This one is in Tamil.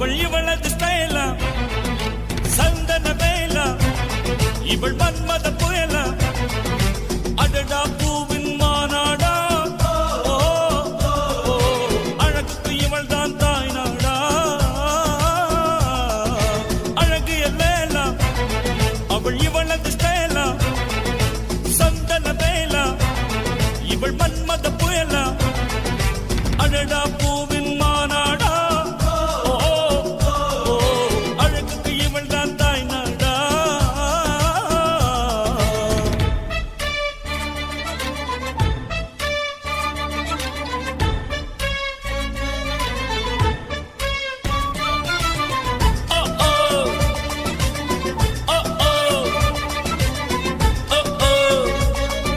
அவள் இவளது ஸ்டைலா சந்தன வேலா இவள் மன்மத புயலா அடடா பூவின் மாநாடா அழகுக்கு இவள் தான் தாய் நாடா அழகு எல்லேலா அவள் இவளது ஸ்டைலா சந்தன வேலா இவள் மன்மத புயலா அடடா பூ